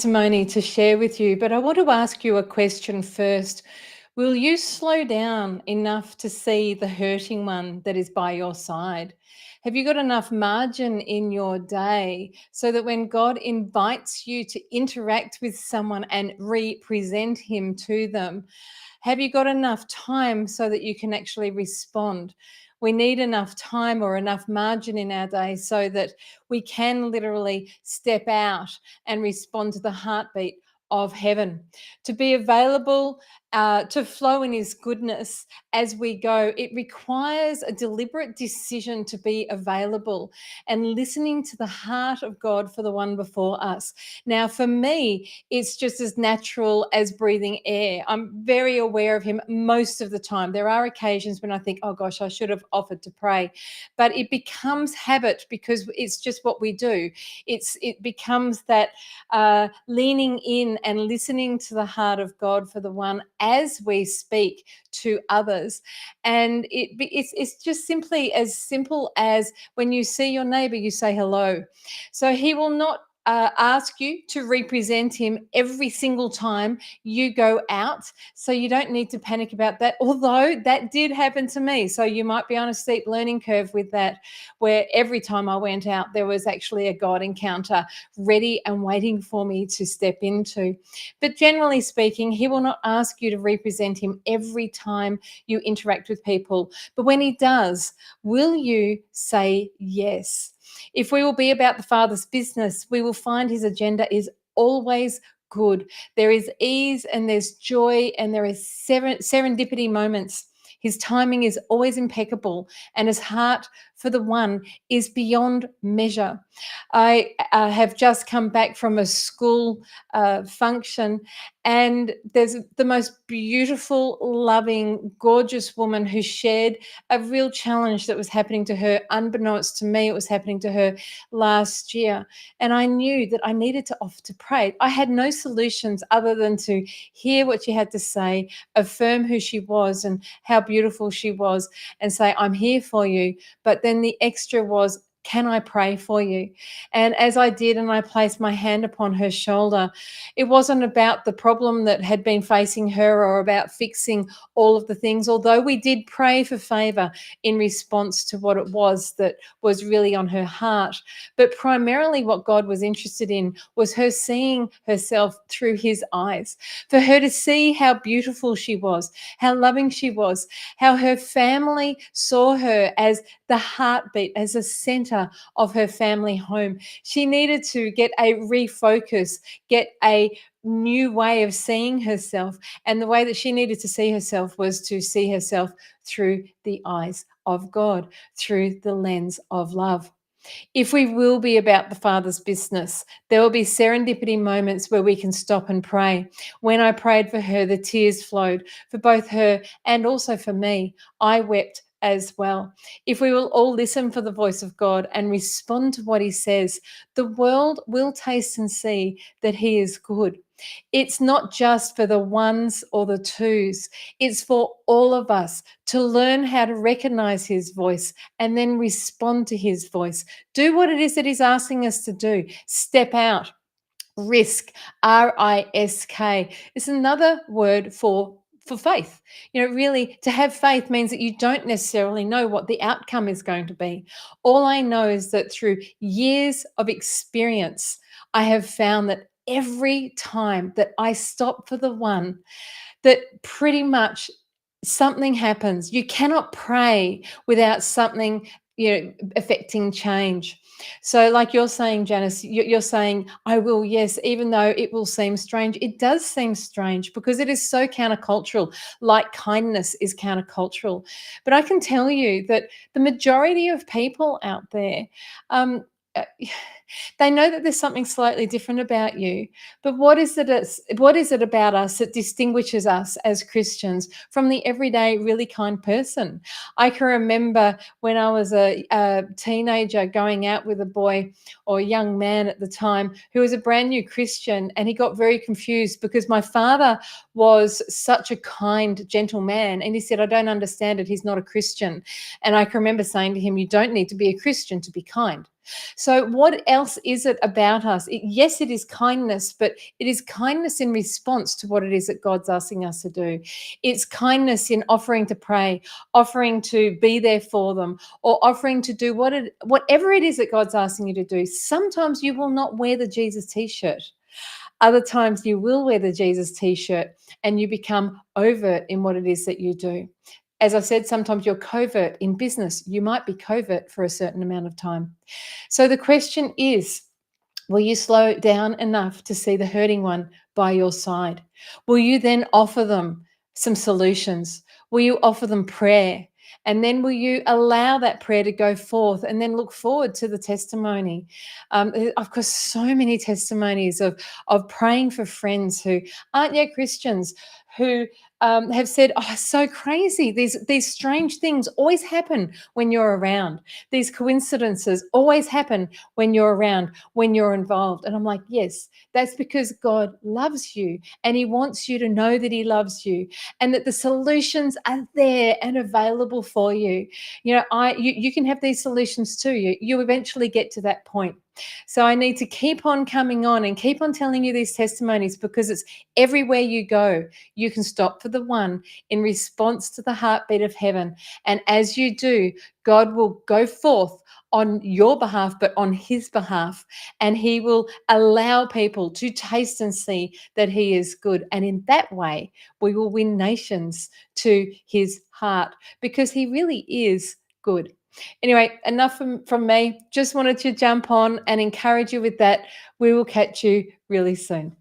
testimony to share with you, but I want to ask you a question first. Will you slow down enough to see the hurting one that is by your side? Have you got enough margin in your day so that when God invites you to interact with someone and represent Him to them, have you got enough time so that you can actually respond? We need enough time or enough margin in our day so that we can literally step out and respond to the heartbeat of heaven, to be available, to flow in His goodness as we go. It requires a deliberate decision to be available and listening to the heart of God for the one before us. Now, for me, it's just as natural as breathing air. I'm very aware of Him most of the time. There are occasions when I think, oh gosh, I should have offered to pray, but it becomes habit because it's just what we do. It becomes that leaning in and listening to the heart of God for the one as we speak to others. And it's just simply as simple as when you see your neighbor, you say hello. So He will not ask you to represent Him every single time you go out. So you don't need to panic about that, although that did happen to me. So you might be on a steep learning curve with that, where every time I went out, there was actually a God encounter ready and waiting for me to step into. But generally speaking, He will not ask you to represent Him every time you interact with people. But when He does, will you say yes? If we will be about the Father's business, we will find His agenda is always good. There is ease and there's joy and there is serendipity moments. His timing is always impeccable and His heart for the one is beyond measure. I have just come back from a school function, and there's the most beautiful, loving, gorgeous woman who shared a real challenge that was happening to her. Unbeknownst to me, it was happening to her last year. And I knew that I needed to offer to pray. I had no solutions other than to hear what she had to say, affirm who she was and how beautiful she was, and say, I'm here for you. But then the extra was, can I pray for you? And as I did, and I placed my hand upon her shoulder, it wasn't about the problem that had been facing her or about fixing all of the things, although we did pray for favor in response to what it was that was really on her heart. But primarily what God was interested in was her seeing herself through His eyes, for her to see how beautiful she was, how loving she was, how her family saw her as the heartbeat, as a center of her family home. She needed to get a refocus, get a new way of seeing herself. And the way that she needed to see herself was to see herself through the eyes of God, through the lens of love. If we will be about the Father's business, there will be serendipity moments where we can stop and pray. When I prayed for her, the tears flowed for both her and also for me. I wept as well. If we will all listen for the voice of God and respond to what He says, the world will taste and see that He is good. It's not just for the ones or the twos. It's for all of us to learn how to recognize His voice and then respond to His voice. Do what it is that He's asking us to do. Step out. Risk, R-I-S-K. It's another word for faith. Really, to have faith means that you don't necessarily know what the outcome is going to be. All I know is that through years of experience, I have found that every time that I stop for the one, that pretty much something happens. You cannot pray without something, affecting change. So like you're saying, Janice, you're saying, I will, yes, even though it will seem strange. It does seem strange because it is so countercultural, like kindness is countercultural. But I can tell you that the majority of people out there, um, uh, they know that there's something slightly different about you. But what is it about us that distinguishes us as Christians from the everyday really kind person? I can remember when I was a teenager going out with a boy or a young man at the time who was a brand new Christian, and he got very confused because my father was such a kind, gentle man, and he said, I don't understand it. He's not a Christian. And I can remember saying to him, you don't need to be a Christian to be kind. So, what else is it about us? Yes, it is kindness, but it is kindness in response to what it is that God's asking us to do. It's kindness in offering to pray, offering to be there for them, or offering to do whatever it is that God's asking you to do. Sometimes you will not wear the Jesus t shirt. Other times you will wear the Jesus t shirt and you become overt in what it is that you do. As I said, sometimes you're covert in business. You might be covert for a certain amount of time. So the question is, will you slow down enough to see the hurting one by your side? Will you then offer them some solutions? Will you offer them prayer? And then will you allow that prayer to go forth and then look forward to the testimony? I've got so many testimonies of praying for friends who aren't yet Christians, who have said, "Oh, it's so crazy. These strange things always happen when you're around. These coincidences always happen when you're around, when you're involved." And I'm like, yes, that's because God loves you and He wants you to know that He loves you and that the solutions are there and available for you. You can have these solutions too. You eventually get to that point. So I need to keep on coming on and keep on telling you these testimonies because it's everywhere you go. You can stop for the one in response to the heartbeat of heaven. And as you do, God will go forth on your behalf, but on His behalf. And He will allow people to taste and see that He is good. And in that way, we will win nations to His heart because He really is good. Anyway, enough from me. Just wanted to jump on and encourage you with that. We will catch you really soon.